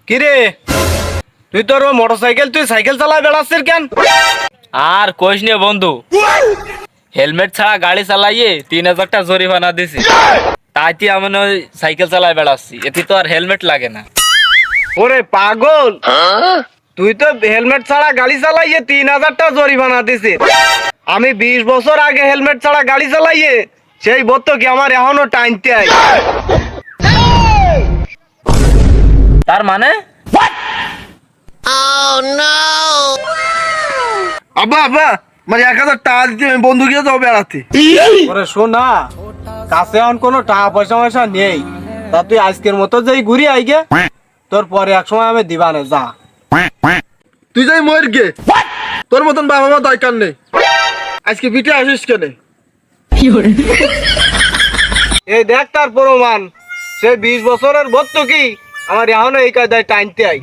কিরে তুই তোর মোটরসাইকেল তুই সাইকেল চালায় বেড়াচ্ছিস কেন? আর কইস নে বন্ধু, হেলমেট ছাড়া গাড়ি চালাইয়ে 3000 টাকা জরিমানা দিছি, তাইতে আমি ওই সাইকেল চালায় বেড়াচ্ছি, এতে তো আর হেলমেট লাগে না। ওরে পাগল, তুই তো হেলমেট ছাড়া গাড়ি চালাইয়ে 3000 টাকা জরিমানা দিছিস। আমি 20 বছর আগে হেলমেট ছাড়া গাড়ি চালাইয়ে সেই বত্ত কি আমার এখনো টাইনতে আই। তার মানে আব্বা আব্বা মানে 1000 টাকা দিতে আমি বন্ধু গিয়ে যাবো বেড়াতে। ওরে শোনা, কাছে এখন কোনো টাকা পয়সা নেই, তা তুই আজকের মতো যেই ঘুরি আইগে, তোর পরে এক সময় আমি দিবানে যা। তুই যাই মর গে, তোর মতন বাবা মা দরকার নেই। আজকে পিঠে আসিস কেন? এই দেখ তার প্রমাণ, সে 20 বছরের বত্ত কি আমার এখনো এই কায়দায় টাইনতে আই।